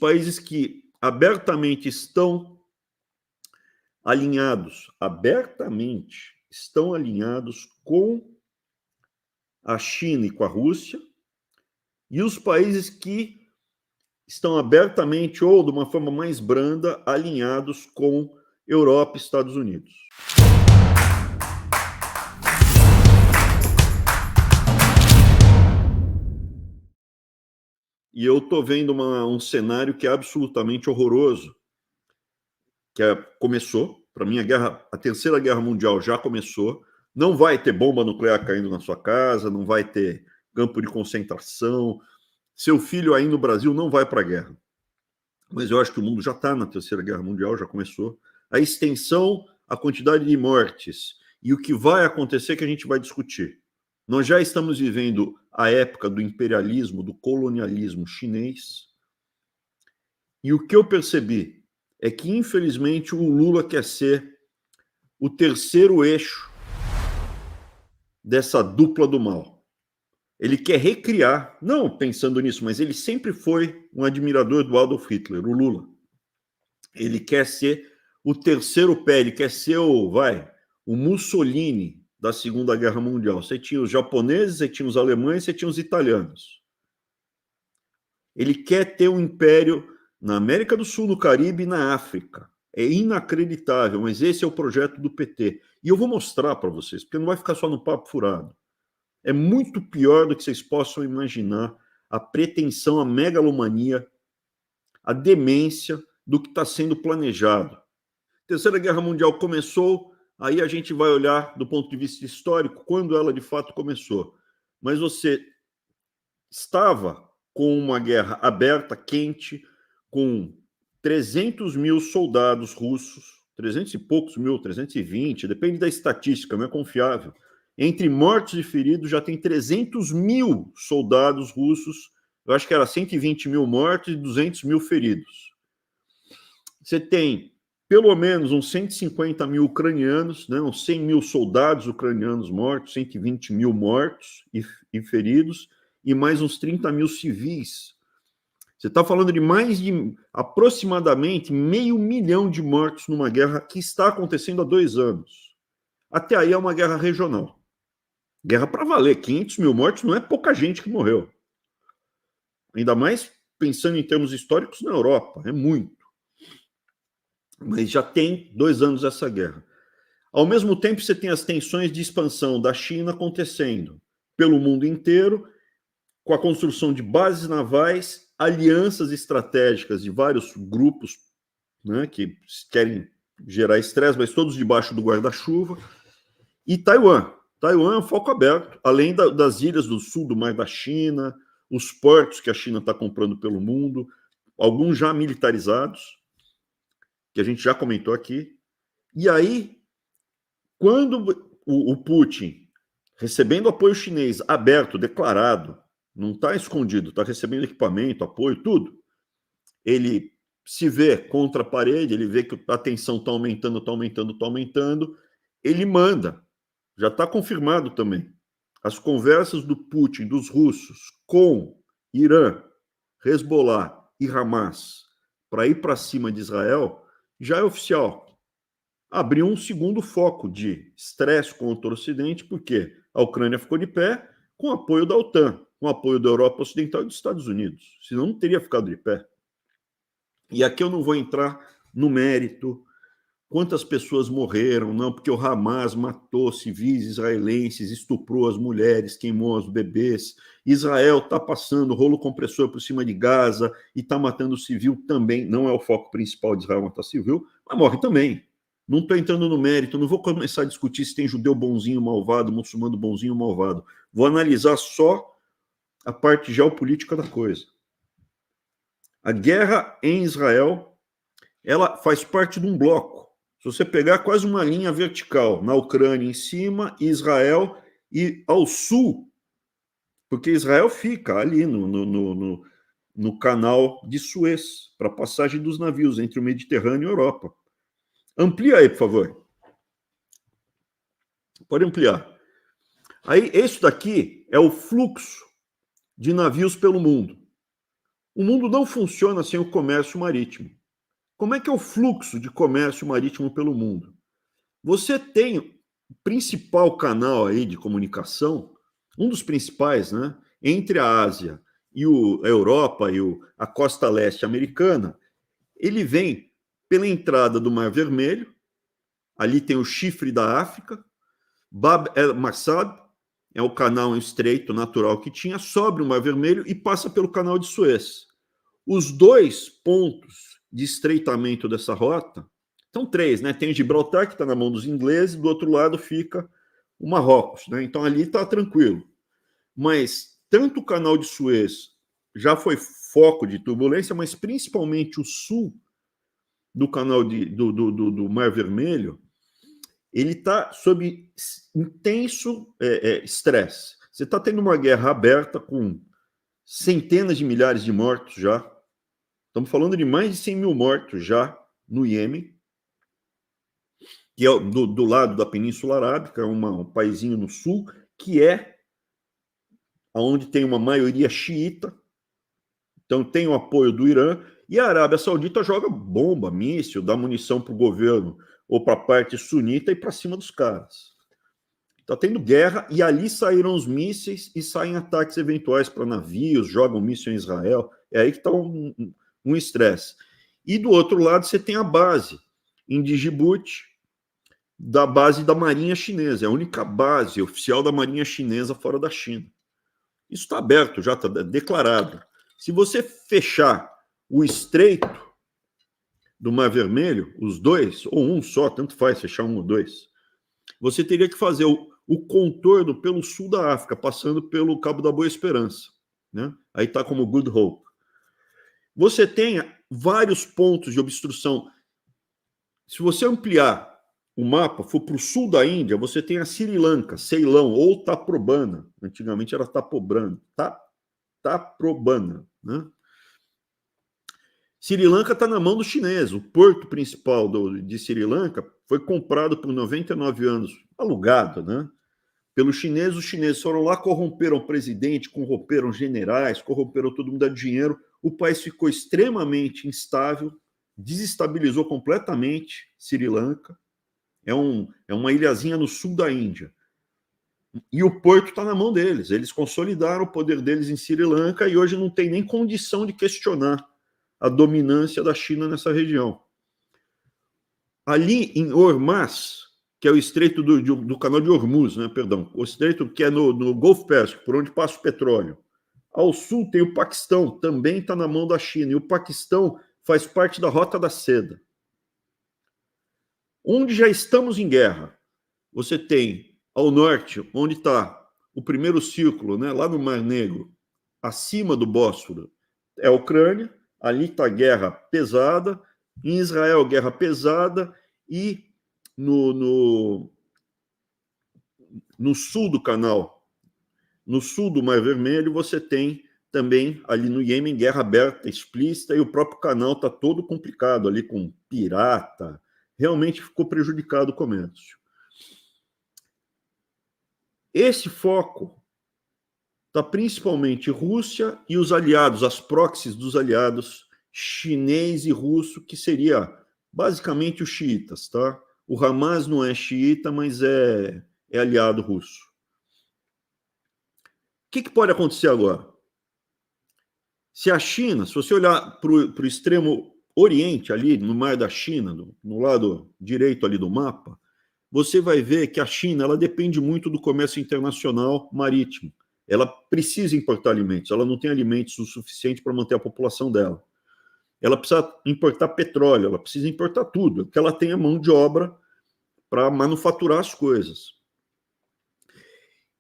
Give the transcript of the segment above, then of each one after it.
países que abertamente estão alinhados com a China e com a Rússia, e os países que estão abertamente ou de uma forma mais branda alinhados com Europa e Estados Unidos. E eu estou vendo um cenário que é absolutamente horroroso, começou, para mim a Terceira Guerra Mundial já começou, não vai ter bomba nuclear caindo na sua casa, não vai ter campo de concentração, seu filho aí no Brasil não vai para a guerra. Mas eu acho que o mundo já está na Terceira Guerra Mundial, já começou. A extensão, a quantidade de mortes e o que vai acontecer que a gente vai discutir. Nós já estamos vivendo a época do imperialismo, do colonialismo chinês. E o que eu percebi é que, infelizmente, o Lula quer ser o terceiro eixo dessa dupla do mal. Ele quer recriar, não pensando nisso, mas ele sempre foi um admirador do Adolf Hitler, o Lula. Ele quer ser o terceiro pé, ele quer ser o Mussolini da Segunda Guerra Mundial. Você tinha os japoneses, você tinha os alemães, você tinha os italianos. Ele quer ter um império na América do Sul, no Caribe e na África. É inacreditável, mas esse é o projeto do PT. E eu vou mostrar para vocês, porque não vai ficar só no papo furado. É muito pior do que vocês possam imaginar a pretensão, a megalomania, a demência do que está sendo planejado. A Terceira Guerra Mundial começou, aí a gente vai olhar do ponto de vista histórico quando ela de fato começou. Mas você estava com uma guerra aberta, quente, com 300 mil soldados russos, 300 e poucos mil, 320, depende da estatística, não é confiável. Entre mortos e feridos já tem 300 mil soldados russos, eu acho que era 120 mil mortos e 200 mil feridos. Você tem pelo menos uns 150 mil ucranianos, né, uns 100 mil soldados ucranianos mortos, 120 mil mortos e feridos, e mais uns 30 mil civis. Você está falando de mais de aproximadamente 500 mil de mortos numa guerra que está acontecendo há 2 anos. Até aí é uma guerra regional. Guerra para valer. 500 mil mortos não é pouca gente que morreu. Ainda mais pensando em termos históricos na Europa. É muito. Mas já tem 2 anos essa guerra. Ao mesmo tempo, você tem as tensões de expansão da China acontecendo pelo mundo inteiro, com a construção de bases navais, alianças estratégicas de vários grupos, né, que querem gerar estresse, mas todos debaixo do guarda-chuva, e Taiwan. Taiwan é um foco aberto, além das ilhas do sul do Mar da China, os portos que a China está comprando pelo mundo, alguns já militarizados, que a gente já comentou aqui. E aí, quando o Putin, recebendo apoio chinês aberto, declarado, não está escondido, está recebendo equipamento, apoio, tudo, ele se vê contra a parede, ele vê que a tensão está aumentando, está aumentando, está aumentando, ele manda, já está confirmado também, as conversas do Putin, dos russos, com Irã, Hezbollah e Hamas, para ir para cima de Israel, já é oficial. Abriu um segundo foco de estresse contra o Ocidente, porque a Ucrânia ficou de pé com apoio da OTAN, com apoio da Europa Ocidental e dos Estados Unidos. Senão não teria ficado de pé. E aqui eu não vou entrar no mérito, quantas pessoas morreram, não, porque o Hamas matou civis israelenses, estuprou as mulheres, queimou os bebês. Israel está passando rolo compressor por cima de Gaza e está matando civil também. Não é o foco principal de Israel matar civil, mas morre também. Não estou entrando no mérito, não vou começar a discutir se tem judeu bonzinho, malvado, muçulmano bonzinho, malvado. Vou analisar só a parte geopolítica da coisa. A guerra em Israel, ela faz parte de um bloco. Se você pegar quase uma linha vertical, na Ucrânia em cima, Israel e ao sul, porque Israel fica ali no canal de Suez, para a passagem dos navios entre o Mediterrâneo e a Europa. Amplia aí, por favor. Pode ampliar. Aí, isso daqui é o fluxo de navios pelo mundo. O mundo não funciona sem o comércio marítimo. Como é que é o fluxo de comércio marítimo pelo mundo? Você tem o principal canal aí de comunicação, um dos principais, né, entre a Ásia e a Europa e a costa leste americana, ele vem pela entrada do Mar Vermelho, ali tem o chifre da África, Bab el-Mandeb, é o canal estreito natural que tinha, sobe o Mar Vermelho e passa pelo canal de Suez. Os dois pontos de estreitamento dessa rota, são três, né? Tem Gibraltar, que está na mão dos ingleses, do outro lado fica o Marrocos, né? Então ali está tranquilo. Mas tanto o canal de Suez já foi foco de turbulência, mas principalmente o sul do canal do Mar Vermelho, ele está sob intenso estresse. Você está tendo uma guerra aberta com centenas de milhares de mortos já. Estamos falando de mais de 100 mil mortos já no Iêmen, que é do lado da Península Arábica, é um paizinho no sul, que é onde tem uma maioria xiita, então tem o apoio do Irã, e a Arábia Saudita joga bomba, míssil, dá munição para o governo ou para a parte sunita e para cima dos caras. Está tendo guerra e ali saíram os mísseis e saem ataques eventuais para navios, jogam míssil em Israel. É aí que está um estresse. E do outro lado você tem a base em Djibouti, da base da Marinha Chinesa, é a única base oficial da Marinha Chinesa fora da China. Isso está aberto, já está declarado. Se você fechar o estreito do Mar Vermelho, os dois, ou um só, tanto faz fechar um ou dois, você teria que fazer o contorno pelo sul da África, passando pelo Cabo da Boa Esperança, né? Aí está como Good Hope. Você tem vários pontos de obstrução. Se você ampliar o mapa, for para o sul da Índia, você tem a Sri Lanka, Ceilão, ou Taprobana. Antigamente era Taprobana, né? Sri Lanka está na mão dos chineses. O porto principal de Sri Lanka foi comprado por 99 anos, alugado, né? Pelos chineses. Os chineses foram lá, corromperam o presidente, corromperam generais, corromperam todo mundo, dá dinheiro. O país ficou extremamente instável, desestabilizou completamente Sri Lanka. É uma ilhazinha no sul da Índia. E o porto está na mão deles. Eles consolidaram o poder deles em Sri Lanka e hoje não tem nem condição de questionar a dominância da China nessa região. Ali em Hormuz, que é o estreito do canal de Hormuz, né, perdão, o estreito que é no Golfo Pérsico, por onde passa o petróleo. Ao sul tem o Paquistão, também está na mão da China, e o Paquistão faz parte da Rota da Seda. Onde já estamos em guerra, você tem ao norte, onde está o primeiro círculo, né, lá no Mar Negro, acima do Bósforo, é a Ucrânia, ali está guerra pesada, em Israel guerra pesada, e no sul do canal, no sul do Mar Vermelho, você tem também ali no Iêmen guerra aberta, explícita, e o próprio canal está todo complicado ali com pirata, realmente ficou prejudicado o comércio. Esse foco está principalmente Rússia e os aliados, as proxies dos aliados chinês e russo, que seria basicamente os xiitas, tá? O Hamas não é xiita, mas é aliado russo. O que pode acontecer agora? Se a China, se você olhar para o extremo oriente, ali no Mar da China, no lado direito ali do mapa, você vai ver que a China ela depende muito do comércio internacional marítimo. Ela precisa importar alimentos, ela não tem alimentos o suficiente para manter a população dela. Ela precisa importar petróleo, ela precisa importar tudo, porque ela tem a mão de obra para manufaturar as coisas.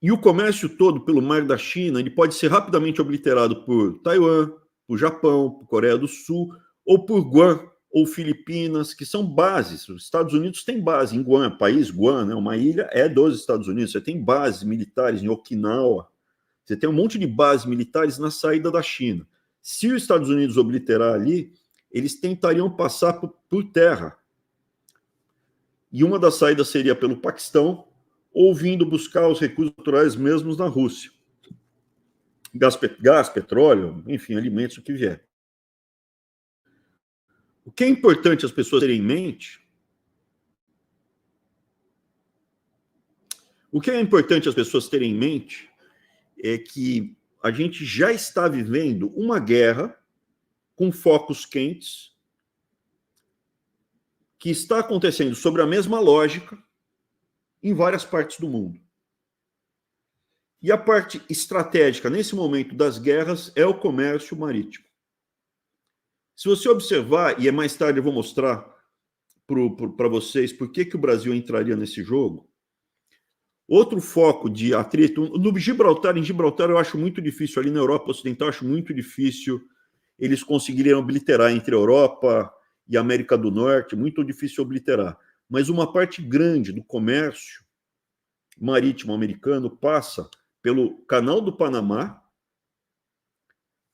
E o comércio todo pelo Mar da China, ele pode ser rapidamente obliterado por Taiwan, por Japão, por Coreia do Sul, ou por Guam, ou Filipinas, que são bases. Os Estados Unidos têm base em Guam, país Guam, né? Uma ilha é dos Estados Unidos. Você tem bases militares em Okinawa, você tem um monte de bases militares na saída da China. Se os Estados Unidos obliterar ali, eles tentariam passar por terra. E uma das saídas seria pelo Paquistão, ou vindo buscar os recursos naturais mesmos na Rússia. gás, petróleo, enfim, alimentos, o que vier. O que é importante as pessoas terem em mente, é que a gente já está vivendo uma guerra com focos quentes que está acontecendo sobre a mesma lógica em várias partes do mundo. E a parte estratégica nesse momento das guerras é o comércio marítimo. Se você observar, e mais tarde eu vou mostrar para vocês por que o Brasil entraria nesse jogo, outro foco de atrito, no Gibraltar, em Gibraltar eu acho muito difícil, ali na Europa Ocidental eu acho muito difícil eles conseguiriam obliterar entre a Europa e a América do Norte, muito difícil obliterar. Mas uma parte grande do comércio marítimo americano passa pelo Canal do Panamá,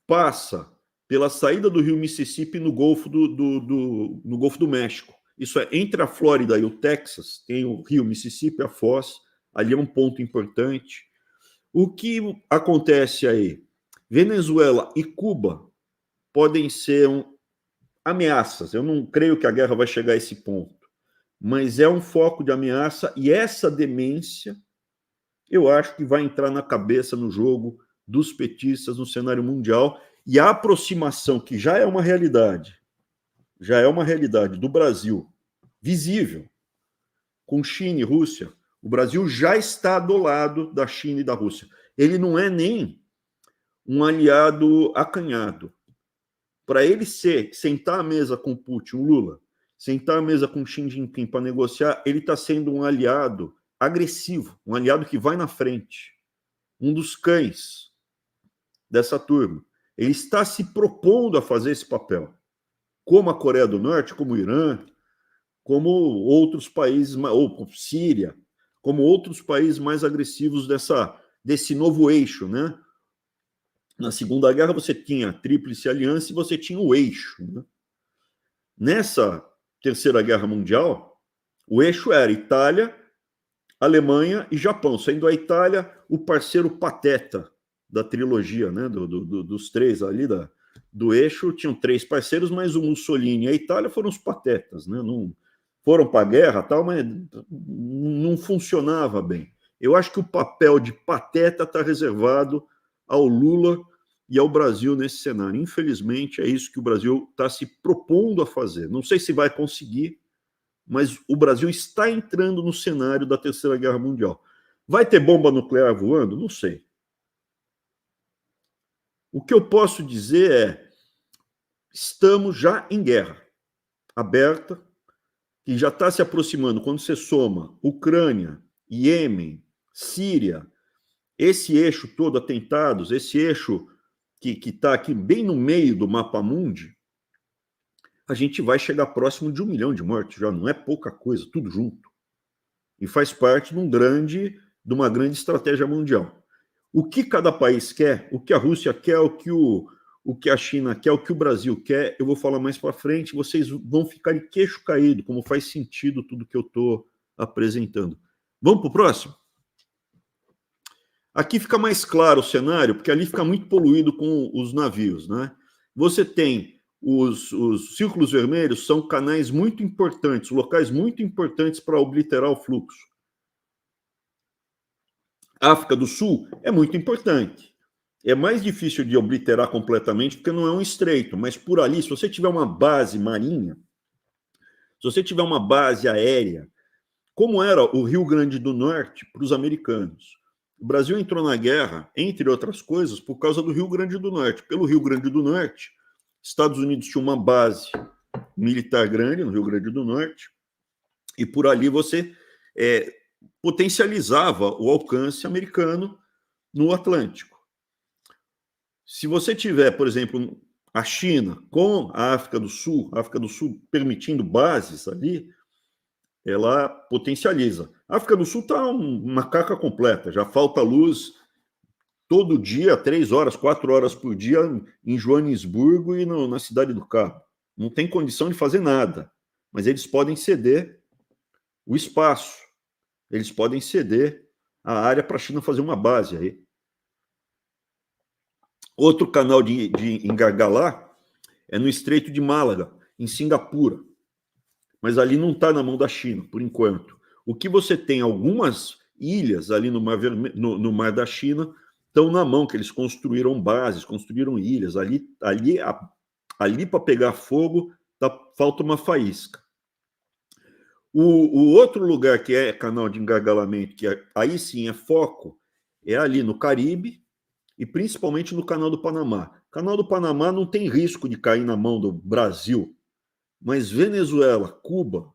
passa pela saída do rio Mississippi no Golfo no Golfo do México. Isso é, entre a Flórida e o Texas, tem o rio Mississippi, a Foz, ali é um ponto importante. O que acontece aí? Venezuela e Cuba podem ser ameaças. Eu não creio que a guerra vai chegar a esse ponto, mas é um foco de ameaça, e essa demência eu acho que vai entrar na cabeça, no jogo dos petistas no cenário mundial, e a aproximação, que já é uma realidade do Brasil, visível, com China e Rússia. O Brasil já está do lado da China e da Rússia. Ele não é nem um aliado acanhado. Para ele sentar à mesa com Putin, o Lula, sentar à mesa com Xi Jinping para negociar, ele está sendo um aliado agressivo, um aliado que vai na frente, um dos cães dessa turma. Ele está se propondo a fazer esse papel, como a Coreia do Norte, como o Irã, como outros países, ou Síria, como outros países mais agressivos desse novo eixo, né? Na Segunda Guerra você tinha a Tríplice Aliança e você tinha o eixo, né? Nessa Terceira Guerra Mundial, o eixo era Itália, Alemanha e Japão, sendo a Itália o parceiro pateta da trilogia, né? Dos três ali do eixo, tinham três parceiros, mas o Mussolini e a Itália foram os patetas, né? Não foram para a guerra, tal, mas não funcionava bem. Eu acho que o papel de pateta está reservado ao Lula e ao Brasil nesse cenário. Infelizmente, é isso que o Brasil está se propondo a fazer. Não sei se vai conseguir, mas o Brasil está entrando no cenário da Terceira Guerra Mundial. Vai ter bomba nuclear voando? Não sei. O que eu posso dizer é: estamos já em guerra aberta, que já está se aproximando. Quando você soma Ucrânia, Iêmen, Síria, esse eixo todo, atentados, esse eixo que está aqui bem no meio do mapa mundi, a gente vai chegar próximo de 1 milhão de mortes, já não é pouca coisa, tudo junto. E faz parte de uma grande estratégia mundial. O que cada país quer, o que a Rússia quer, o que a China quer, o que o Brasil quer, eu vou falar mais para frente, vocês vão ficar de queixo caído, como faz sentido tudo que eu estou apresentando. Vamos para o próximo? Aqui fica mais claro o cenário, porque ali fica muito poluído com os navios, né? Você tem os círculos vermelhos, são canais muito importantes, locais muito importantes para obliterar o fluxo. África do Sul é muito importante. É mais difícil de obliterar completamente, porque não é um estreito, mas por ali, se você tiver uma base marinha, se você tiver uma base aérea, como era o Rio Grande do Norte para os americanos. O Brasil entrou na guerra, entre outras coisas, por causa do Rio Grande do Norte. Pelo Rio Grande do Norte, Estados Unidos tinha uma base militar grande no Rio Grande do Norte, e por ali você potencializava o alcance americano no Atlântico. Se você tiver, por exemplo, a China com a África do Sul permitindo bases ali, ela potencializa. A África do Sul está uma caca completa, já falta luz todo dia, 3 horas, 4 horas por dia, em Joanesburgo e na Cidade do Cabo. Não tem condição de fazer nada, mas eles podem ceder o espaço, eles podem ceder a área para a China fazer uma base aí. Outro canal de engargalar é no Estreito de Málaga, em Singapura. Mas ali não está na mão da China, por enquanto. O que você tem, algumas ilhas ali no no Mar da China, estão na mão, que eles construíram bases, construíram ilhas. Ali para pegar fogo, falta uma faísca. O outro lugar que é canal de engargalamento, que aí sim é foco, é ali no Caribe e principalmente no Canal do Panamá. O Canal do Panamá não tem risco de cair na mão do Brasil, mas Venezuela, Cuba,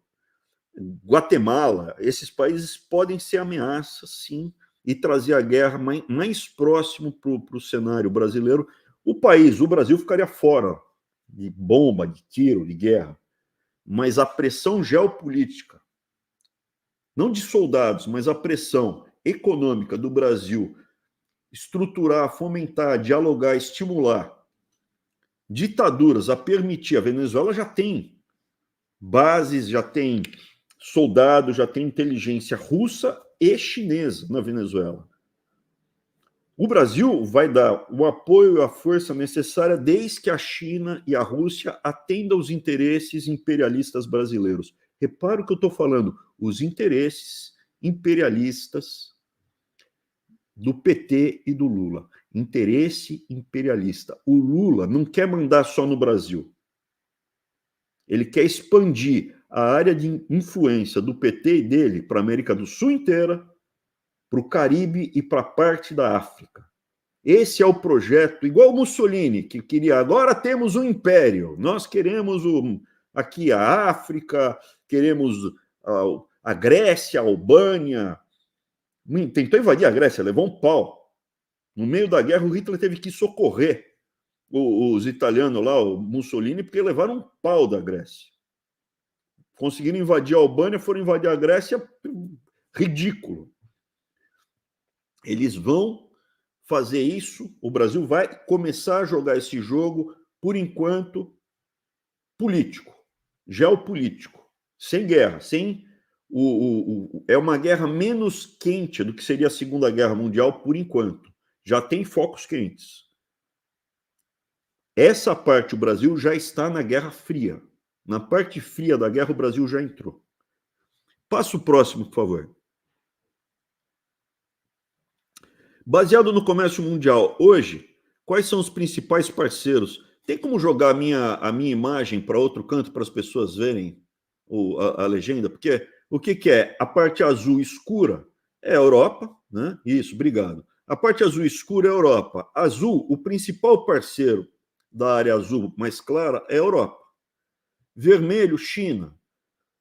Guatemala, esses países podem ser ameaças, sim, e trazer a guerra mais próximo para o cenário brasileiro. O Brasil ficaria fora de bomba, de tiro, de guerra, mas a pressão geopolítica, não de soldados, mas a pressão econômica do Brasil estruturar, fomentar, dialogar, estimular ditaduras a permitir. A Venezuela já tem bases, já tem soldados, já tem inteligência russa e chinesa na Venezuela. O Brasil vai dar o apoio e a força necessária desde que a China e a Rússia atendam os interesses imperialistas brasileiros. Repara o que eu estou falando, os interesses imperialistas do PT e do Lula. Interesse imperialista. O Lula não quer mandar só no Brasil. Ele quer expandir a área de influência do PT e dele para a América do Sul inteira, para o Caribe e para parte da África. Esse é o projeto, igual o Mussolini, que queria, agora temos um império, nós queremos aqui a África, queremos a Grécia, a Albânia. Tentou invadir a Grécia, levou um pau. No meio da guerra, o Hitler teve que socorrer os italianos lá, o Mussolini, porque levaram um pau da Grécia. Conseguiram invadir a Albânia, foram invadir a Grécia, ridículo. Eles vão fazer isso, o Brasil vai começar a jogar esse jogo, por enquanto, político, geopolítico, sem guerra, sem é uma guerra menos quente do que seria a Segunda Guerra Mundial, por enquanto. Já tem focos quentes. Essa parte, o Brasil já está na Guerra Fria. Na parte fria da guerra, o Brasil já entrou. Passa o próximo, por favor. Baseado no comércio mundial, hoje, quais são os principais parceiros? Tem como jogar a minha imagem para outro canto para as pessoas verem a legenda? Porque o que é? A parte azul escura é a Europa, né? Isso, obrigado. A parte azul escura é a Europa. Azul, o principal parceiro da área azul mais clara é a Europa. Vermelho, China.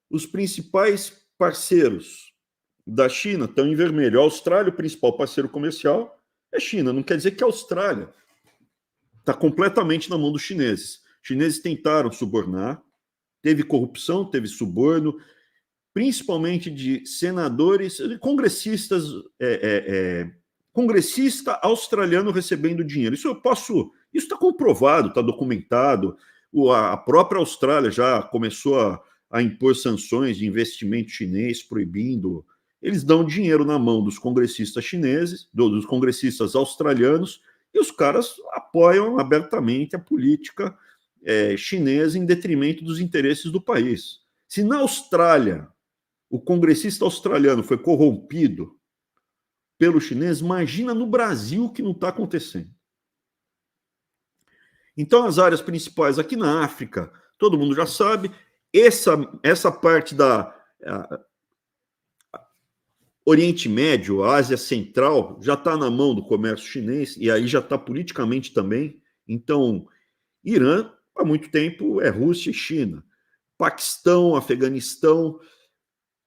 Os principais parceiros da China estão em vermelho. A Austrália, o principal parceiro comercial, é China. Não quer dizer que a Austrália está completamente na mão dos chineses. Os chineses tentaram subornar, teve corrupção, teve suborno, principalmente de senadores, congressistas, congressista australiano recebendo dinheiro. Isso está comprovado, está documentado. A própria Austrália já começou a impor sanções de investimento chinês, proibindo. Eles dão dinheiro na mão dos congressistas chineses, dos congressistas australianos, e os caras apoiam abertamente a política chinesa em detrimento dos interesses do país. Se na Austrália o congressista australiano foi corrompido pelo chinês, imagina no Brasil que não está acontecendo. Então, as áreas principais aqui na África, todo mundo já sabe, essa parte da Oriente Médio, Ásia Central, já está na mão do comércio chinês, e aí já está politicamente também. Então, Irã, há muito tempo, é Rússia e China. Paquistão, Afeganistão.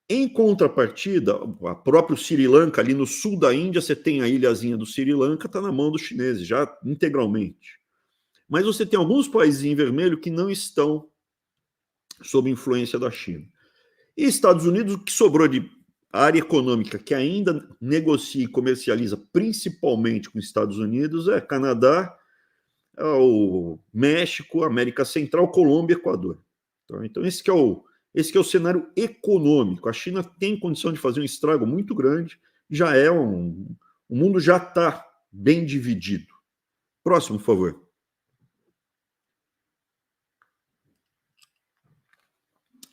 Em contrapartida, a própria Sri Lanka, ali no sul da Índia, você tem a ilhazinha do Sri Lanka, está na mão dos chineses, já integralmente. Mas você tem alguns países em vermelho que não estão sob influência da China. E Estados Unidos, o que sobrou de área econômica que ainda negocia e comercializa principalmente com os Estados Unidos é Canadá, o México, América Central, Colômbia e Equador. Então esse que é o cenário econômico. A China tem condição de fazer um estrago muito grande, já é o mundo já está bem dividido. Próximo, por favor.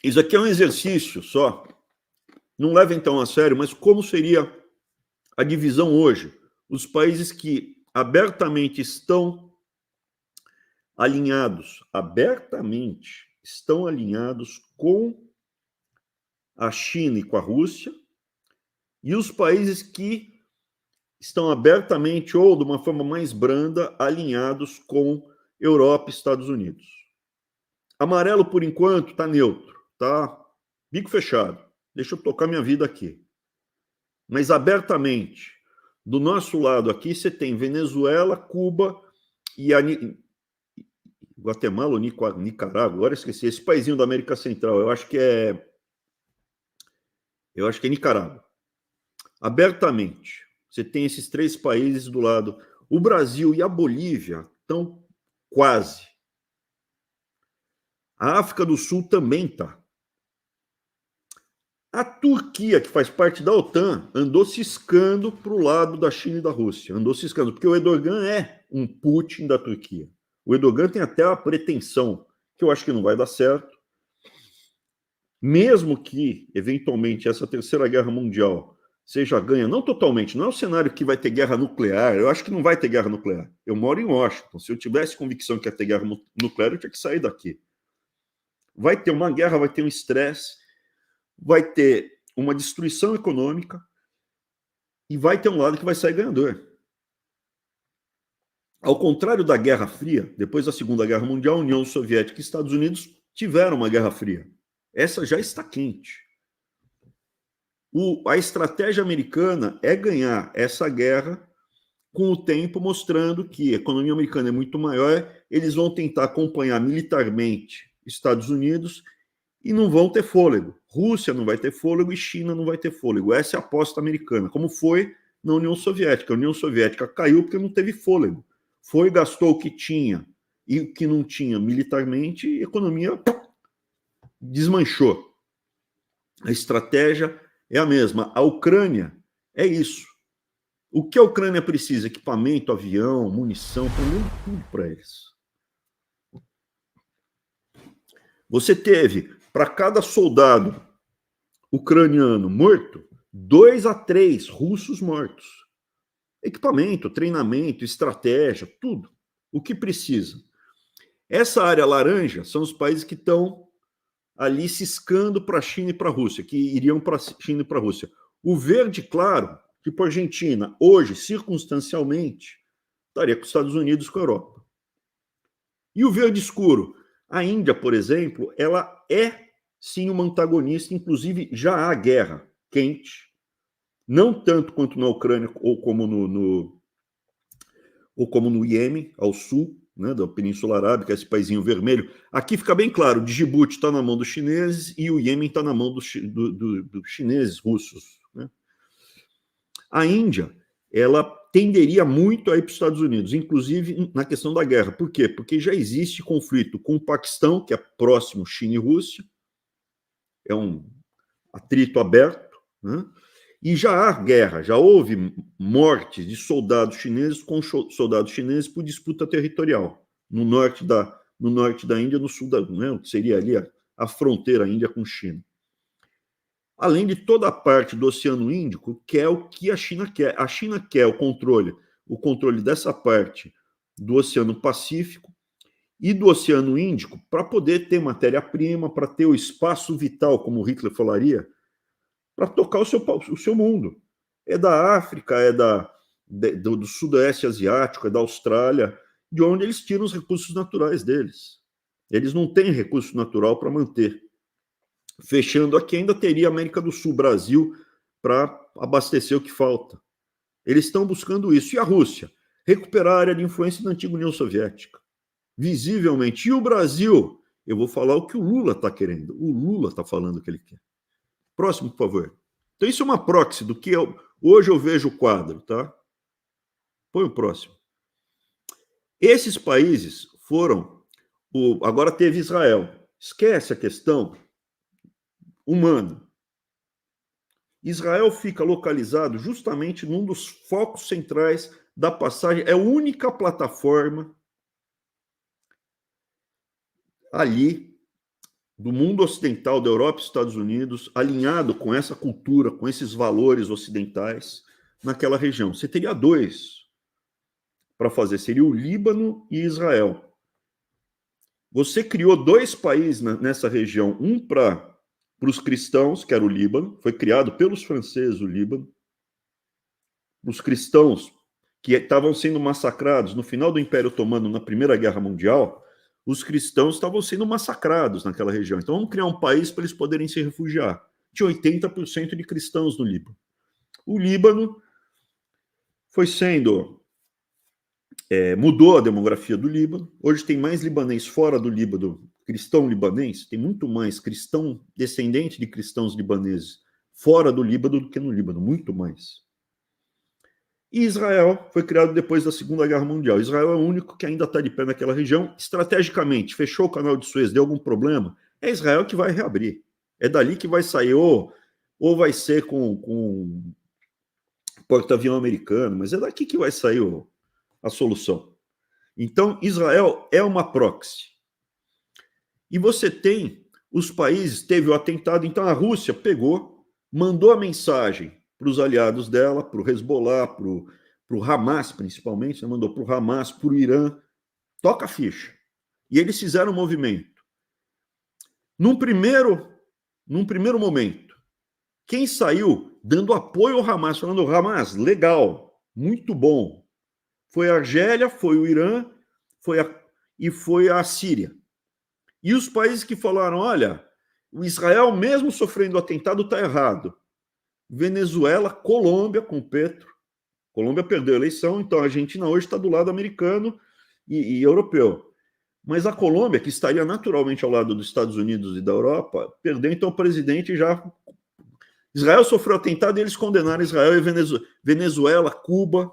Isso aqui é um exercício só. Não leva então a sério, mas como seria a divisão hoje? Os países que abertamente estão alinhados com a China e com a Rússia, e os países que estão abertamente ou de uma forma mais branda alinhados com Europa e Estados Unidos. Amarelo, por enquanto, está neutro, tá? Bico fechado. Deixa eu tocar minha vida aqui. Mas abertamente, do nosso lado aqui, você tem Venezuela, Cuba e a Guatemala ou Nicarágua, agora esqueci, esse paísinho da América Central, eu acho que é Nicarágua. Abertamente, você tem esses três países do lado. O Brasil e a Bolívia estão quase. A África do Sul também está. A Turquia, que faz parte da OTAN, andou ciscando para o lado da China e da Rússia. Andou ciscando, porque o Erdogan é um Putin da Turquia. O Erdogan tem até a pretensão, que eu acho que não vai dar certo, mesmo que, eventualmente, essa terceira guerra mundial seja ganha, não totalmente, não é um cenário que vai ter guerra nuclear, eu acho que não vai ter guerra nuclear. Eu moro em Washington, se eu tivesse convicção que ia ter guerra nuclear, eu tinha que sair daqui. Vai ter uma guerra, vai ter um estresse, vai ter uma destruição econômica e vai ter um lado que vai sair ganhador. Ao contrário da Guerra Fria, depois da Segunda Guerra Mundial, a União Soviética e Estados Unidos tiveram uma Guerra Fria. Essa já está quente. A estratégia americana é ganhar essa guerra com o tempo, mostrando que a economia americana é muito maior, eles vão tentar acompanhar militarmente Estados Unidos e não vão ter fôlego. Rússia não vai ter fôlego e China não vai ter fôlego. Essa é a aposta americana, como foi na União Soviética. A União Soviética caiu porque não teve fôlego. Foi, gastou o que tinha e o que não tinha militarmente, e a economia desmanchou. A estratégia é a mesma. A Ucrânia é isso. O que a Ucrânia precisa? Equipamento, avião, munição, tudo para eles. Você teve, para cada soldado ucraniano morto, 2 a 3 russos mortos. Equipamento, treinamento, estratégia, tudo. O que precisa? Essa área laranja são os países que estão ali ciscando para a China e para a Rússia, que iriam para a China e para a Rússia. O verde claro, tipo a Argentina, hoje, circunstancialmente, estaria com os Estados Unidos e com a Europa. E o verde escuro? A Índia, por exemplo, ela é sim uma antagonista, inclusive já há guerra quente, não tanto quanto na Ucrânia ou como no Iêmen, ao sul, né, da Península Arábica, esse paizinho vermelho. Aqui fica bem claro, Djibouti está na mão dos chineses e o Iêmen está na mão dos chineses, russos. Né? A Índia, ela tenderia muito a ir para os Estados Unidos, inclusive na questão da guerra. Por quê? Porque já existe conflito com o Paquistão, que é próximo China e Rússia, é um atrito aberto, né? E já há guerra, já houve mortes de soldados chineses com soldados chineses por disputa territorial, no norte da Índia, no sul né, seria ali a fronteira Índia com China. Além de toda a parte do Oceano Índico, que é o que a China quer. A China quer o controle dessa parte do Oceano Pacífico e do Oceano Índico para poder ter matéria-prima, para ter o espaço vital, como Hitler falaria, para tocar o seu mundo. É da África, do Sudoeste Asiático, é da Austrália, de onde eles tiram os recursos naturais deles. Eles não têm recurso natural para manter. Fechando aqui, ainda teria América do Sul, Brasil, para abastecer o que falta. Eles estão buscando isso. E a Rússia? Recuperar a área de influência da antiga União Soviética. Visivelmente. E o Brasil? Eu vou falar o que o Lula está querendo. O Lula está falando o que ele quer. Próximo, por favor. Então, isso é uma proxy do que hoje eu vejo o quadro, tá? Põe o próximo. Esses países foram... agora teve Israel. Esquece a questão humana. Israel fica localizado justamente num dos focos centrais da passagem, é a única plataforma ali do mundo ocidental, da Europa e Estados Unidos, alinhado com essa cultura, com esses valores ocidentais naquela região. Você teria dois para fazer, seria o Líbano e Israel. Você criou dois países nessa região, um para os cristãos, que era o Líbano, foi criado pelos franceses o Líbano, os cristãos que estavam sendo massacrados no final do Império Otomano, na Primeira Guerra Mundial, os cristãos estavam sendo massacrados naquela região. Então vamos criar um país para eles poderem se refugiar. Tinha 80% de cristãos no Líbano. O Líbano foi sendo... mudou a demografia do Líbano. Hoje tem mais libanês fora do Líbano, cristão libanês, tem muito mais cristão descendente de cristãos libaneses fora do Líbano do que no Líbano, muito mais. E Israel foi criado depois da Segunda Guerra Mundial. Israel é o único que ainda está de pé naquela região. Estrategicamente, fechou o canal de Suez, deu algum problema, é Israel que vai reabrir. É dali que vai sair, ou vai ser com porta-avião americano, mas é daqui que vai sair a solução. Então, Israel é uma proxy. E você tem os países, teve o atentado, então a Rússia pegou, mandou a mensagem para os aliados dela, para o Hezbollah, para o Hamas, principalmente, né? Mandou para o Hamas, para o Irã, toca a ficha. E eles fizeram um movimento. Num primeiro momento, quem saiu dando apoio ao Hamas, falando, Hamas, legal, muito bom, foi a Argélia, foi o Irã, foi a Síria. E os países que falaram, olha, o Israel, mesmo sofrendo o atentado, está errado. Venezuela, Colômbia, com Petro. Colômbia perdeu a eleição, então a Argentina hoje está do lado americano e europeu. Mas a Colômbia, que estaria naturalmente ao lado dos Estados Unidos e da Europa, perdeu, então o presidente já... Israel sofreu atentado e eles condenaram Israel e Venezuela, Cuba,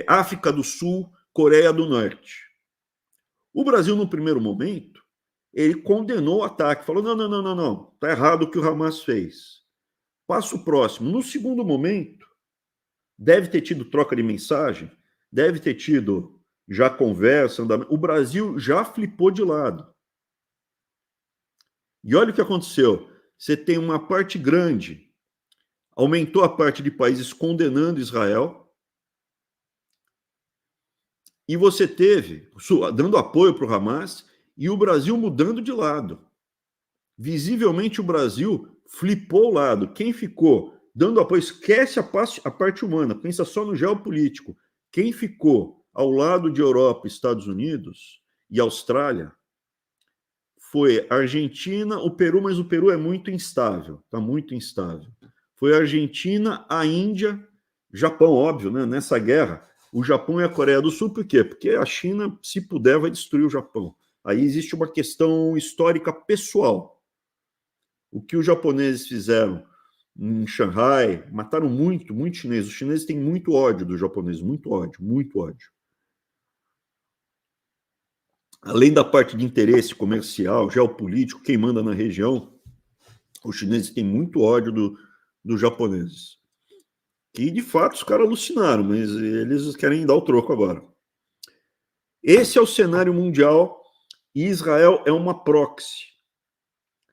África do Sul, Coreia do Norte. O Brasil, no primeiro momento, ele condenou o ataque, falou, não, está errado o que o Hamas fez. Passo próximo. No segundo momento, deve ter tido troca de mensagem, deve ter tido já conversa, o Brasil já flipou de lado. E olha o que aconteceu. Você tem uma parte grande, aumentou a parte de países condenando Israel, e você teve, dando apoio para o Hamas, e o Brasil mudando de lado. Visivelmente o Brasil flipou o lado. Quem ficou dando apoio, esquece a parte humana, pensa só no geopolítico. Quem ficou ao lado de Europa, Estados Unidos e Austrália foi a Argentina, o Peru, mas o Peru é muito instável, está muito instável. Foi a Argentina, a Índia, Japão, óbvio, né? Nessa guerra, o Japão e a Coreia do Sul, por quê? Porque a China, se puder, vai destruir o Japão. Aí existe uma questão histórica pessoal. O que os japoneses fizeram em Xangai, mataram muito chinês. Os chineses têm muito ódio dos japoneses, muito ódio. Além da parte de interesse comercial, geopolítico, quem manda na região, os chineses têm muito ódio dos japoneses. Que, de fato, os caras alucinaram, mas eles querem dar o troco agora. Esse é o cenário mundial e Israel é uma proxy.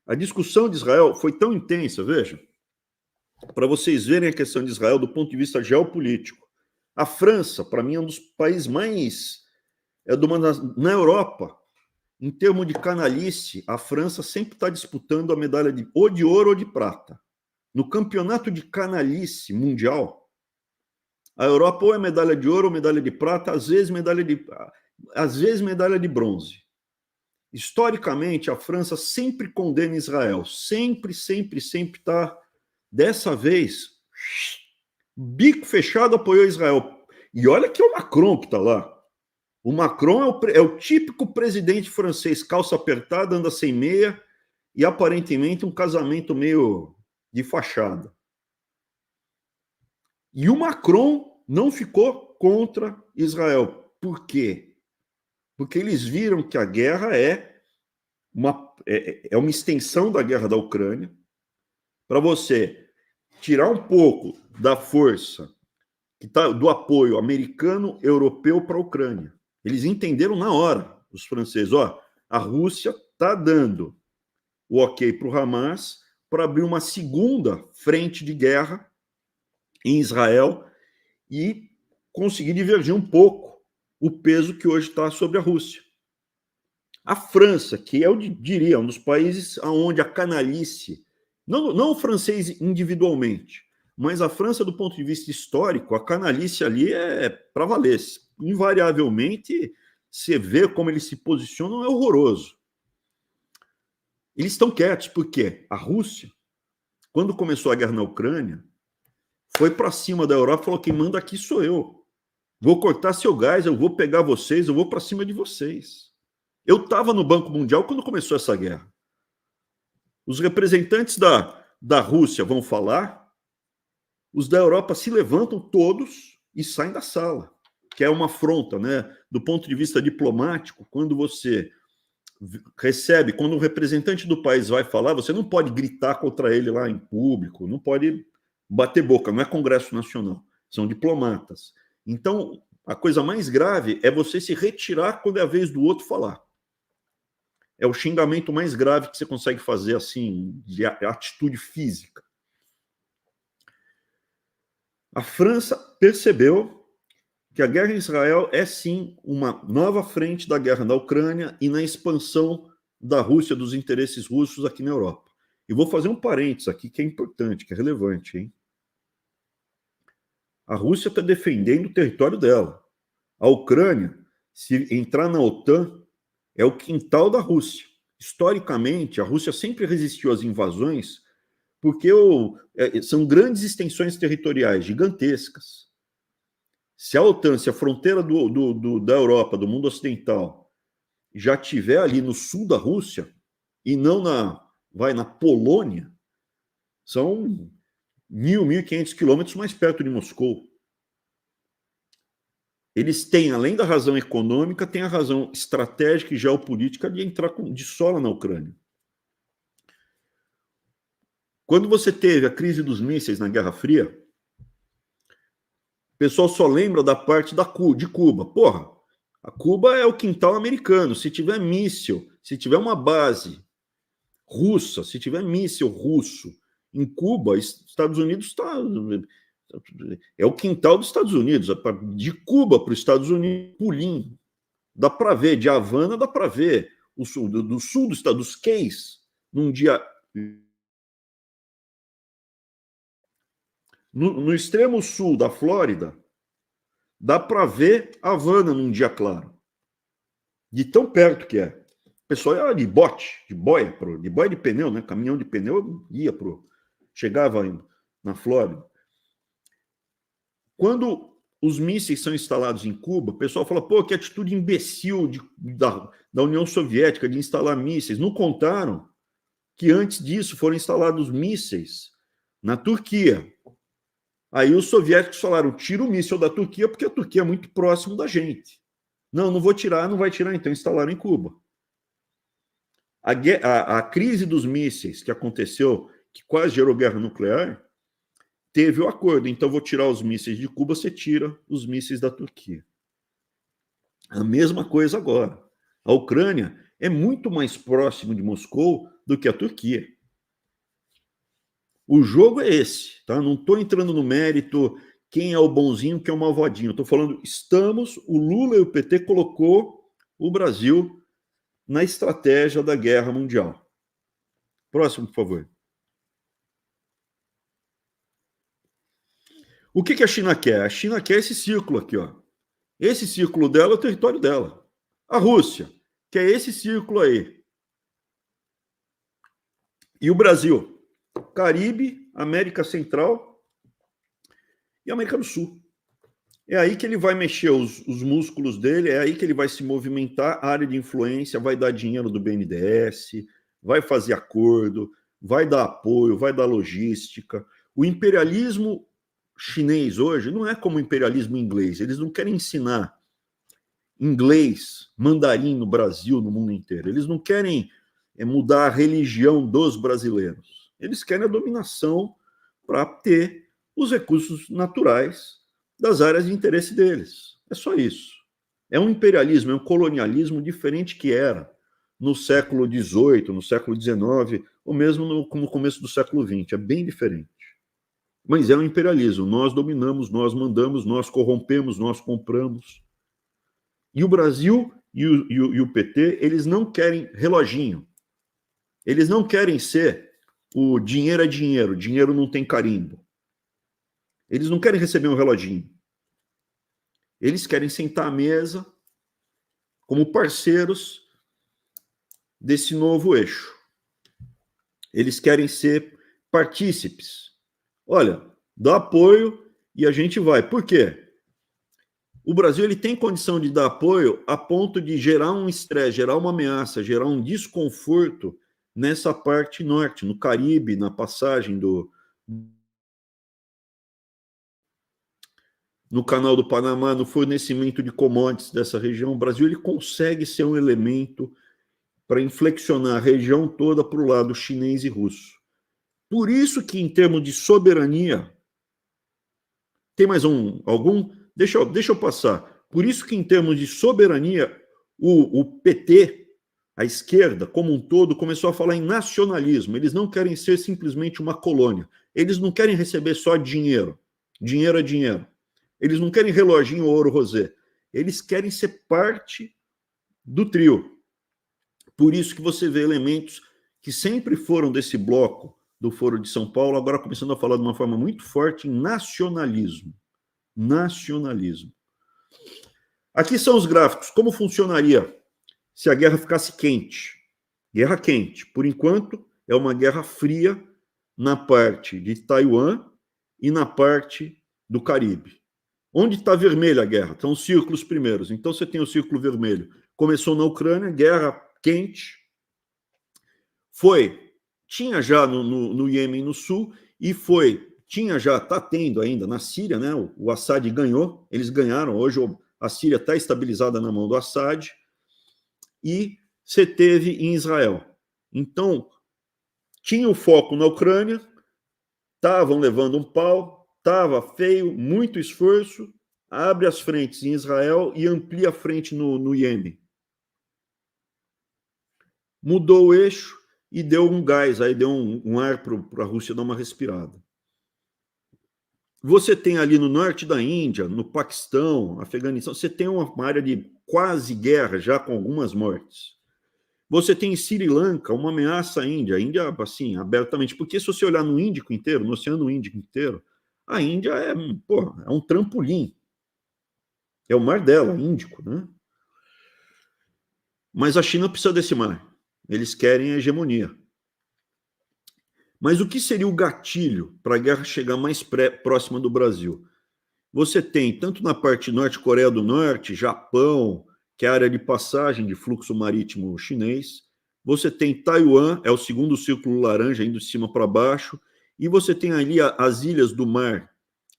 A discussão de Israel foi tão intensa, veja, para vocês verem a questão de Israel do ponto de vista geopolítico. A França, para mim, é um dos países mais... na Europa, em termos de canalice, a França sempre está disputando a medalha ou de ouro ou de prata. No campeonato de canalice mundial, a Europa ou é medalha de ouro ou medalha de prata, às vezes medalha de bronze. Historicamente, a França sempre condena Israel, sempre está. Dessa vez, bico fechado, apoiou Israel. E olha que é o Macron que está lá. O Macron é o típico presidente francês, calça apertada, anda sem meia e aparentemente um casamento meio de fachada. E o Macron não ficou contra Israel. Por quê? Porque eles viram que a guerra é uma extensão da guerra da Ucrânia, para você tirar um pouco da força que tá, do apoio americano, europeu para a Ucrânia. Eles entenderam na hora, os franceses, ó, a Rússia está dando o ok para o Hamas para abrir uma segunda frente de guerra em Israel e conseguir divergir um pouco o peso que hoje está sobre a Rússia. A França, que eu diria um dos países onde a canalice, não o francês individualmente, mas a França, do ponto de vista histórico, a canalice ali é para valer. Invariavelmente, você vê como eles se posicionam, é horroroso. Eles estão quietos, porque a Rússia, quando começou a guerra na Ucrânia, foi para cima da Europa e falou: quem manda aqui sou eu. Vou cortar seu gás, eu vou pegar vocês, eu vou para cima de vocês. Eu estava no Banco Mundial quando começou essa guerra. Os representantes da Rússia vão falar, os da Europa se levantam todos e saem da sala, que é uma afronta, né? Do ponto de vista diplomático, quando você recebe, quando um representante do país vai falar, você não pode gritar contra ele lá em público, não pode bater boca, não é Congresso Nacional, são diplomatas. Então, a coisa mais grave é você se retirar quando é a vez do outro falar. É o xingamento mais grave que você consegue fazer, assim, de atitude física. A França percebeu que a guerra em Israel é, sim, uma nova frente da guerra na Ucrânia e na expansão da Rússia, dos interesses russos aqui na Europa. E vou fazer um parênteses aqui que é importante, que é relevante, hein? A Rússia está defendendo o território dela. A Ucrânia, se entrar na OTAN, é o quintal da Rússia. Historicamente, a Rússia sempre resistiu às invasões porque são grandes extensões territoriais, gigantescas. Se a OTAN, se a fronteira da Europa, do mundo ocidental, já estiver ali no sul da Rússia, e não na Polônia, são 1.500 quilômetros mais perto de Moscou. Eles têm, além da razão econômica, têm a razão estratégica e geopolítica de entrar de sola na Ucrânia. Quando você teve a crise dos mísseis na Guerra Fria, o pessoal só lembra da parte de Cuba. Porra, a Cuba é o quintal americano. Se tiver míssil, se tiver uma base russa, se tiver míssil russo em Cuba, Estados Unidos está... É o quintal dos Estados Unidos. De Cuba para os Estados Unidos, pulinho. Dá para ver, de Havana dá para ver o sul, do sul do estado, dos Keys, num dia... No extremo sul da Flórida, dá para ver Havana num dia claro. De tão perto que é. O pessoal ia de bote, de boia de pneu, né? Caminhão de pneu, ia chegava na Flórida. Quando os mísseis são instalados em Cuba, o pessoal fala, pô, que atitude imbecil da União Soviética de instalar mísseis. Não contaram que antes disso foram instalados mísseis na Turquia. Aí os soviéticos falaram, tira o míssil da Turquia, porque a Turquia é muito próximo da gente. Não vou tirar, não vai tirar, então instalaram em Cuba. A crise dos mísseis que aconteceu, que quase gerou guerra nuclear, teve o acordo. Então, vou tirar os mísseis de Cuba, você tira os mísseis da Turquia. A mesma coisa agora. A Ucrânia é muito mais próximo de Moscou do que a Turquia. O jogo é esse, tá? Não estou entrando no mérito quem é o bonzinho, quem é o malvadinho. Estou falando, o Lula e o PT colocou o Brasil na estratégia da guerra mundial. Próximo, por favor. O que a China quer? A China quer esse círculo aqui, ó. Esse círculo dela é o território dela. A Rússia quer esse círculo aí. E o Brasil? Caribe, América Central e América do Sul. É aí que ele vai mexer os músculos dele, é aí que ele vai se movimentar, a área de influência, vai dar dinheiro do BNDES, vai fazer acordo, vai dar apoio, vai dar logística. O imperialismo chinês hoje não é como o imperialismo inglês, eles não querem ensinar inglês, mandarim no Brasil, no mundo inteiro. Eles não querem mudar a religião dos brasileiros. Eles querem a dominação para ter os recursos naturais das áreas de interesse deles. É só isso. É um imperialismo, é um colonialismo diferente que era no século XVIII, no século XIX, ou mesmo no começo do século XX. É bem diferente. Mas é um imperialismo. Nós dominamos, nós mandamos, nós corrompemos, nós compramos. E o Brasil e o PT, eles não querem reloginho. Eles não querem ser o dinheiro é dinheiro, dinheiro não tem carimbo. Eles não querem receber um reloginho. Eles querem sentar à mesa como parceiros desse novo eixo. Eles querem ser partícipes. Olha, dá apoio e a gente vai. Por quê? O Brasil ele tem condição de dar apoio a ponto de gerar um estresse, gerar uma ameaça, gerar um desconforto nessa parte norte, no Caribe, na passagem no Canal do Panamá, no fornecimento de commodities dessa região. O Brasil ele consegue ser um elemento para inflexionar a região toda para o lado chinês e russo. Por isso que, em termos de soberania, tem mais algum? Deixa eu passar. Por isso que, em termos de soberania, o PT, a esquerda como um todo, começou a falar em nacionalismo. Eles não querem ser simplesmente uma colônia. Eles não querem receber só dinheiro. Dinheiro é dinheiro. Eles não querem reloginho ou ouro rosé. Eles querem ser parte do trio. Por isso que você vê elementos que sempre foram desse bloco do Foro de São Paulo, agora começando a falar de uma forma muito forte em nacionalismo. Nacionalismo. Aqui são os gráficos. Como funcionaria se a guerra ficasse quente? Guerra quente. Por enquanto, é uma guerra fria na parte de Taiwan e na parte do Caribe. Onde está vermelha a guerra? Estão os círculos primeiros. Então, você tem o círculo vermelho. Começou na Ucrânia, guerra quente. Tinha já no Iêmen, no sul, e tinha já, está tendo ainda na Síria, né? O Assad ganhou, eles ganharam. Hoje a Síria está estabilizada na mão do Assad, e você teve em Israel. Então, tinha o foco na Ucrânia, estavam levando um pau, estava feio, muito esforço, abre as frentes em Israel e amplia a frente no Iêmen. Mudou o eixo e deu um gás, aí deu um ar para a Rússia dar uma respirada. Você tem ali no norte da Índia, no Paquistão, Afeganistão, você tem uma área de quase guerra, já com algumas mortes. Você tem em Sri Lanka uma ameaça à Índia, a Índia, assim, abertamente, porque se você olhar no Índico inteiro, no Oceano Índico inteiro, a Índia é um trampolim. É o mar dela, Índico, né? Mas a China precisa desse mar. Eles querem a hegemonia. Mas o que seria o gatilho para a guerra chegar mais próxima do Brasil? Você tem, tanto na parte norte, Coreia do Norte, Japão, que é a área de passagem de fluxo marítimo chinês. Você tem Taiwan, é o segundo círculo laranja, indo de cima para baixo. E você tem ali as ilhas do mar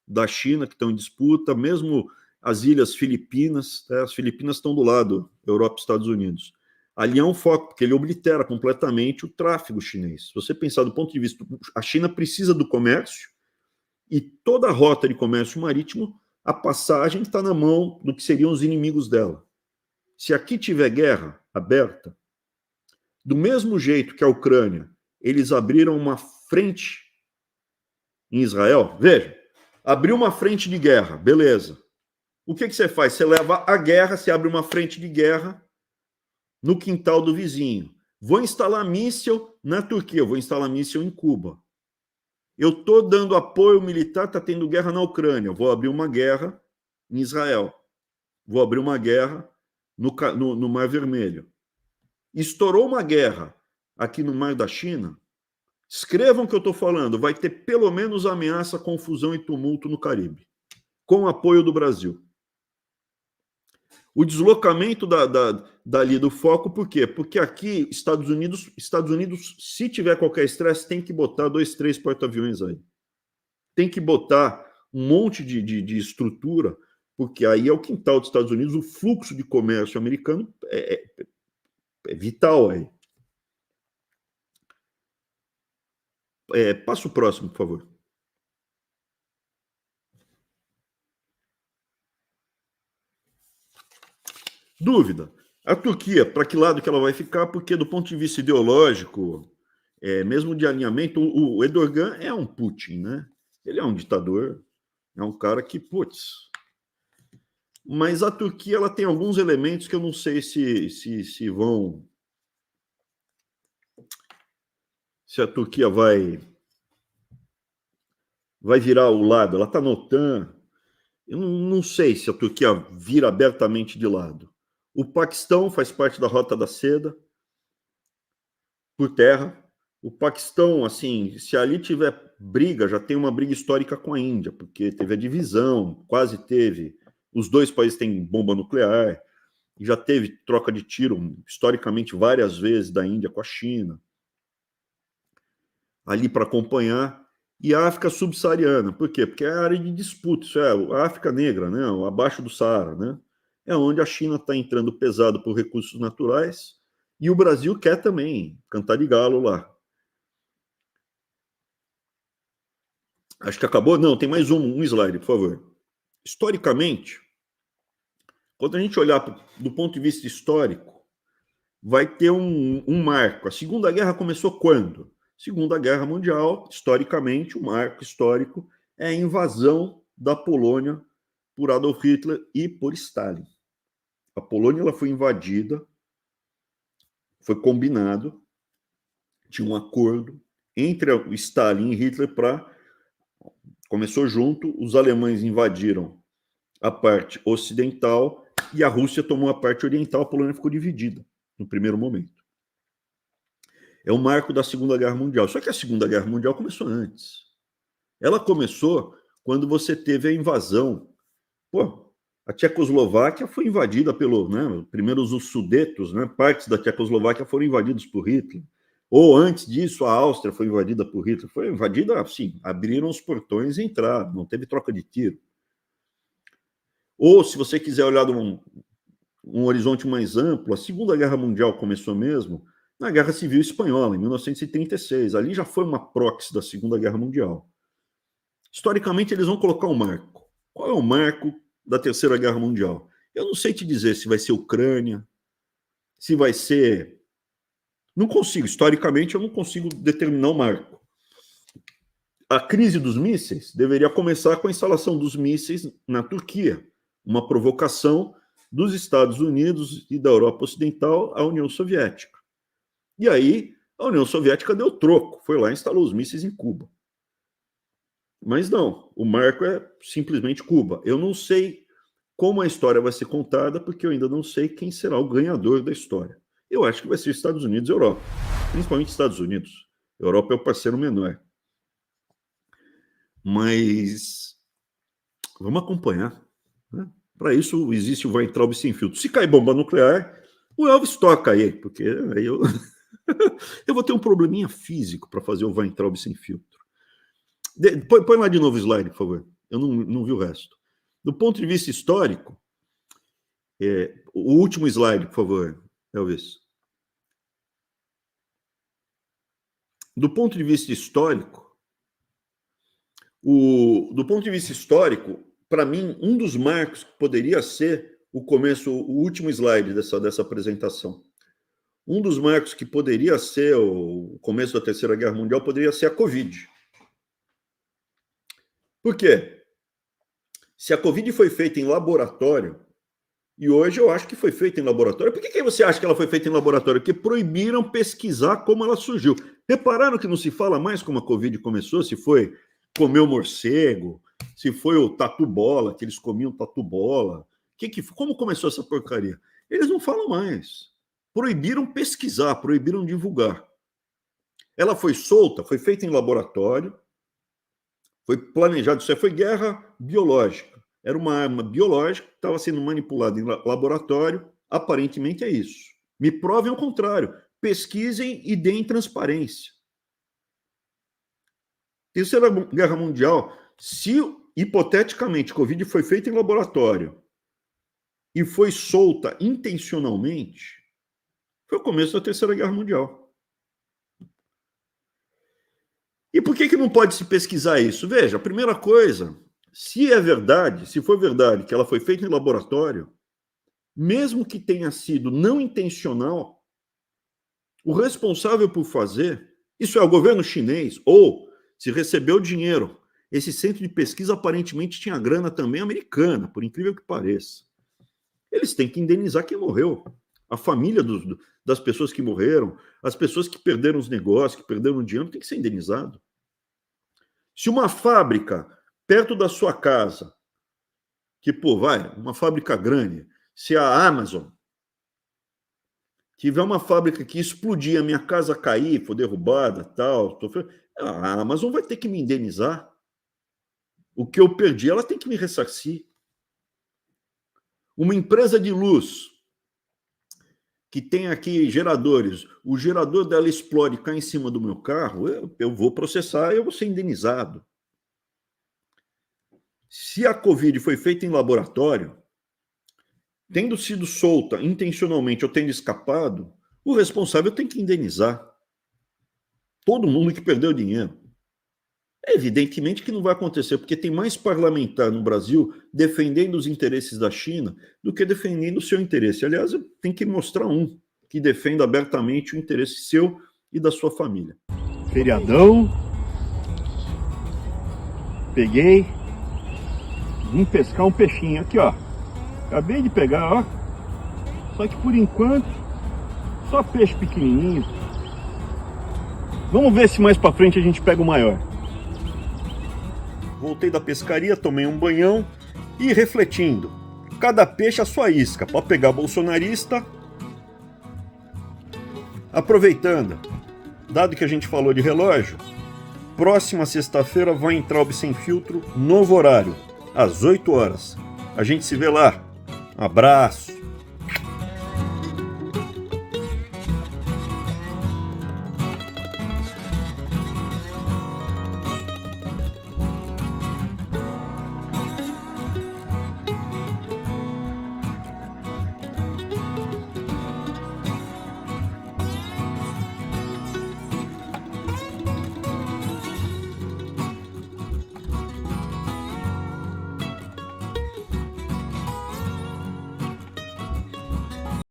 da China, que estão em disputa, mesmo as ilhas Filipinas. Tá? As Filipinas estão do lado, Europa e Estados Unidos. Ali é um foco, porque ele oblitera completamente o tráfego chinês. Se você pensar do ponto de vista, a China precisa do comércio, e toda a rota de comércio marítimo, a passagem está na mão do que seriam os inimigos dela. Se aqui tiver guerra aberta, do mesmo jeito que a Ucrânia, eles abriram uma frente em Israel, veja, abriu uma frente de guerra, beleza. O que você faz? Você leva a guerra, você abre uma frente de guerra no quintal do vizinho. Vou instalar míssil na Turquia, vou instalar míssil em Cuba. Eu estou dando apoio militar, está tendo guerra na Ucrânia. Vou abrir uma guerra em Israel. Vou abrir uma guerra no Mar Vermelho. Estourou uma guerra aqui no Mar da China. Escrevam o que eu estou falando. Vai ter pelo menos ameaça, confusão e tumulto no Caribe, com o apoio do Brasil. O deslocamento dali do foco, por quê? Porque aqui, Estados Unidos, se tiver qualquer estresse, tem que botar 2, 3 porta-aviões aí. Tem que botar um monte de estrutura, porque aí é o quintal dos Estados Unidos, o fluxo de comércio americano é vital aí. Passa o próximo, por favor. Dúvida. A Turquia, para que lado que ela vai ficar? Porque do ponto de vista ideológico, mesmo de alinhamento, o Erdogan é um Putin, né? Ele é um ditador, é um cara que, putz. Mas a Turquia ela tem alguns elementos que eu não sei se vão. Se a Turquia vai virar o lado. Ela está na OTAN. Eu não sei se a Turquia vira abertamente de lado. O Paquistão faz parte da Rota da Seda por terra. O Paquistão, assim, se ali tiver briga, já tem uma briga histórica com a Índia, porque teve a divisão, quase teve. Os dois países têm bomba nuclear, já teve troca de tiro, historicamente, várias vezes da Índia com a China, ali para acompanhar. E a África subsaariana, por quê? Porque é a área de disputa, isso é a África Negra, né? Abaixo do Saara, né? É onde a China está entrando pesado por recursos naturais e o Brasil quer também cantar de galo lá. Acho que acabou? Não, tem mais um slide, por favor. Historicamente, quando a gente olhar do ponto de vista histórico, vai ter um marco. A Segunda Guerra começou quando? Segunda Guerra Mundial, historicamente, o marco histórico é a invasão da Polônia por Adolf Hitler e por Stalin. A Polônia ela foi invadida, foi combinado, tinha um acordo entre o Stalin e Hitler para... Começou junto, os alemães invadiram a parte ocidental e a Rússia tomou a parte oriental, a Polônia ficou dividida no primeiro momento. É o marco da Segunda Guerra Mundial. Só que a Segunda Guerra Mundial começou antes. Ela começou quando você teve a invasão. Pô, a Tchecoslováquia foi invadida pelo... Né, primeiro os Sudetos, né, partes da Tchecoslováquia foram invadidos por Hitler. Ou antes disso, a Áustria foi invadida por Hitler. Foi invadida assim, abriram os portões e entraram, não teve troca de tiro. Ou, se você quiser olhar de um horizonte mais amplo, a Segunda Guerra Mundial começou mesmo na Guerra Civil Espanhola, em 1936. Ali já foi uma proxy da Segunda Guerra Mundial. Historicamente, eles vão colocar um marco. Qual é o marco da Terceira Guerra Mundial? Eu não sei te dizer se vai ser Ucrânia, se vai ser... Não consigo, historicamente, eu não consigo determinar o marco. A crise dos mísseis deveria começar com a instalação dos mísseis na Turquia, uma provocação dos Estados Unidos e da Europa Ocidental à União Soviética. E aí, a União Soviética deu troco, foi lá e instalou os mísseis em Cuba. Mas não, o marco é simplesmente Cuba. Eu não sei como a história vai ser contada, porque eu ainda não sei quem será o ganhador da história. Eu acho que vai ser Estados Unidos e Europa, principalmente Estados Unidos. A Europa é o parceiro menor. Mas vamos acompanhar, né? Para isso existe o Weintraub sem filtro. Se cair bomba nuclear, o Elvis toca aí, porque aí eu, eu vou ter um probleminha físico para fazer o Weintraub sem filtro. Põe lá de novo o slide, por favor. Eu não vi o resto. Do ponto de vista histórico, o último slide, por favor, Elvis. Do ponto de vista histórico, para mim, um dos marcos que poderia ser o começo, o último slide dessa apresentação. Um dos marcos que poderia ser o começo da Terceira Guerra Mundial poderia ser a Covid. Por quê? Se a Covid foi feita em laboratório, e hoje eu acho que foi feita em laboratório, por que você acha que ela foi feita em laboratório? Porque proibiram pesquisar como ela surgiu. Repararam que não se fala mais como a Covid começou, se foi comer o morcego, se foi o tatu-bola, que eles comiam tatu-bola. Como começou essa porcaria? Eles não falam mais. Proibiram pesquisar, proibiram divulgar. Ela foi solta, foi feita em laboratório, foi planejado, isso foi guerra biológica. Era uma arma biológica que estava sendo manipulada em laboratório, aparentemente é isso. Me provem o contrário, pesquisem e deem transparência. Terceira Guerra Mundial, se hipoteticamente Covid foi feita em laboratório e foi solta intencionalmente, foi o começo da Terceira Guerra Mundial. E por que não pode se pesquisar isso? Veja, a primeira coisa, se é verdade, se for verdade que ela foi feita em laboratório, mesmo que tenha sido não intencional, o responsável por fazer, isso é o governo chinês, ou se recebeu dinheiro. Esse centro de pesquisa aparentemente tinha grana também americana, por incrível que pareça. Eles têm que indenizar quem morreu. A família das pessoas que morreram, as pessoas que perderam os negócios, que perderam o dinheiro, tem que ser indenizado. Se uma fábrica perto da sua casa, que, pô, uma fábrica grande, se a Amazon tiver uma fábrica que explodir, a minha casa cair, for derrubada, tal, a Amazon vai ter que me indenizar. O que eu perdi, ela tem que me ressarcir. Uma empresa de luz que tem aqui geradores, o gerador dela explode e cai em cima do meu carro, eu vou processar e eu vou ser indenizado. Se a Covid foi feita em laboratório, tendo sido solta intencionalmente ou tendo escapado, o responsável tem que indenizar todo mundo que perdeu dinheiro. Evidentemente que não vai acontecer, porque tem mais parlamentar no Brasil defendendo os interesses da China do que defendendo o seu interesse. Aliás, tem que mostrar um que defenda abertamente o interesse seu e da sua família. Feriadão. Peguei. Vim pescar um peixinho aqui, ó. Acabei de pegar, ó. Só que por enquanto, só peixe pequenininho. Vamos ver se mais pra frente a gente pega o maior. Voltei da pescaria, tomei um banhão e refletindo. Cada peixe a sua isca, para pegar bolsonarista. Aproveitando, dado que a gente falou de relógio, próxima sexta-feira vai entrar o Sem Filtro, novo horário, às 8 horas. A gente se vê lá. Abraço.